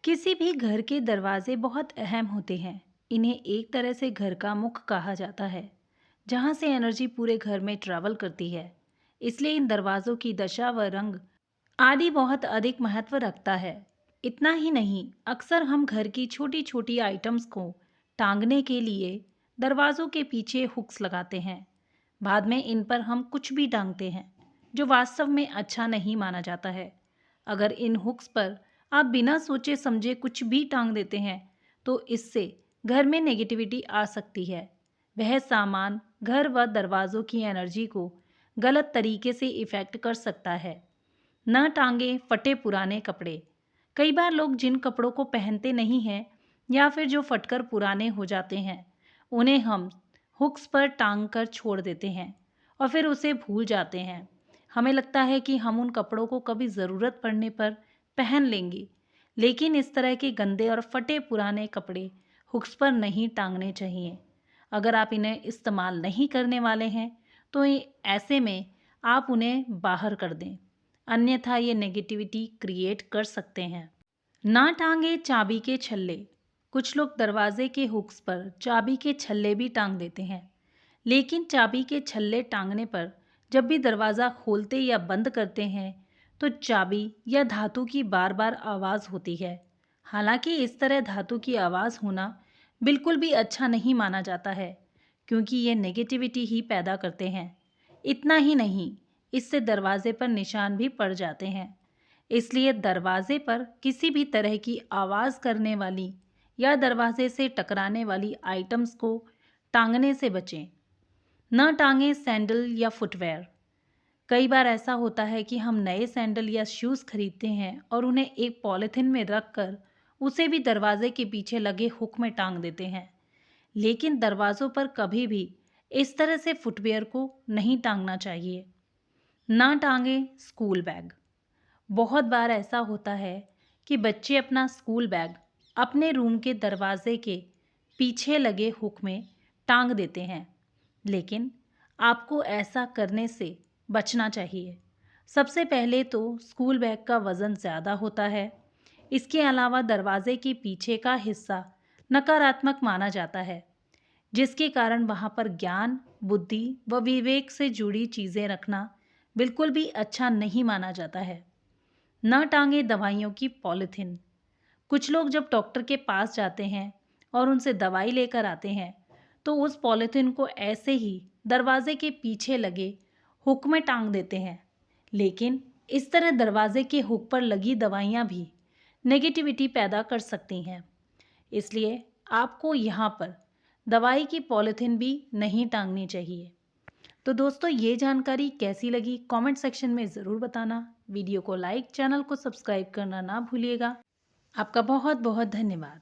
किसी भी घर के दरवाजे बहुत अहम होते हैं। इन्हें एक तरह से घर का मुख कहा जाता है, जहाँ से एनर्जी पूरे घर में ट्रैवल करती है। इसलिए इन दरवाजों की दशा व रंग आदि बहुत अधिक महत्व रखता है। इतना ही नहीं, अक्सर हम घर की छोटी छोटी आइटम्स को टांगने के लिए दरवाजों के पीछे हुक्स लगाते हैं। बाद में इन पर हम कुछ भी टांगते हैं, जो वास्तव में अच्छा नहीं माना जाता है। अगर इन हुक्स पर आप बिना सोचे समझे कुछ भी टांग देते हैं, तो इससे घर में नेगेटिविटी आ सकती है। वह सामान घर व दरवाजों की एनर्जी को गलत तरीके से इफेक्ट कर सकता है। न टांगे फटे पुराने कपड़े। कई बार लोग जिन कपड़ों को पहनते नहीं हैं या फिर जो फटकर पुराने हो जाते हैं, उन्हें हम हुक्स पर टांग कर छोड़ देते हैं और फिर उसे भूल जाते हैं। हमें लगता है कि हम उन कपड़ों को कभी ज़रूरत पड़ने पर पहन लेंगे, लेकिन इस तरह के गंदे और फटे पुराने कपड़े हुक्स पर नहीं टांगने चाहिए। अगर आप इन्हें इस्तेमाल नहीं करने वाले हैं, तो ऐसे में आप उन्हें बाहर कर दें, अन्यथा ये नेगेटिविटी क्रिएट कर सकते हैं। ना टांगे चाबी के छल्ले। कुछ लोग दरवाजे के हुक्स पर चाबी के छल्ले भी टांग देते हैं, लेकिन चाबी के छल्ले टांगने पर जब भी दरवाज़ा खोलते या बंद करते हैं, तो चाबी या धातु की बार बार आवाज़ होती है। हालांकि इस तरह धातु की आवाज़ होना बिल्कुल भी अच्छा नहीं माना जाता है, क्योंकि ये नेगेटिविटी ही पैदा करते हैं। इतना ही नहीं, इससे दरवाजे पर निशान भी पड़ जाते हैं। इसलिए दरवाजे पर किसी भी तरह की आवाज़ करने वाली या दरवाजे से टकराने वाली आइटम्स को टांगने से बचें। न टांगें सैंडल या फुटवेयर। कई बार ऐसा होता है कि हम नए सैंडल या शूज़ खरीदते हैं और उन्हें एक पॉलिथीन में रख कर उसे भी दरवाजे के पीछे लगे हुक में टांग देते हैं। लेकिन दरवाज़ों पर कभी भी इस तरह से फुटवियर को नहीं टांगना चाहिए। ना टांगें स्कूल बैग। बहुत बार ऐसा होता है कि बच्चे अपना स्कूल बैग अपने रूम के दरवाजे के पीछे लगे हुक में टांग देते हैं, लेकिन आपको ऐसा करने से बचना चाहिए। सबसे पहले तो स्कूल बैग का वज़न ज़्यादा होता है। इसके अलावा दरवाजे के पीछे का हिस्सा नकारात्मक माना जाता है, जिसके कारण वहाँ पर ज्ञान, बुद्धि व विवेक से जुड़ी चीज़ें रखना बिल्कुल भी अच्छा नहीं माना जाता है। न टांगे दवाइयों की पॉलिथीन। कुछ लोग जब डॉक्टर के पास जाते हैं और उनसे दवाई लेकर आते हैं, तो उस पॉलिथीन को ऐसे ही दरवाजे के पीछे लगे हुक में टांग देते हैं। लेकिन इस तरह दरवाजे के हुक पर लगी दवाइयाँ भी नेगेटिविटी पैदा कर सकती हैं। इसलिए आपको यहाँ पर दवाई की पॉलिथीन भी नहीं टांगनी चाहिए। तो दोस्तों, ये जानकारी कैसी लगी कमेंट सेक्शन में ज़रूर बताना। वीडियो को लाइक, चैनल को सब्सक्राइब करना ना भूलिएगा। आपका बहुत बहुत धन्यवाद।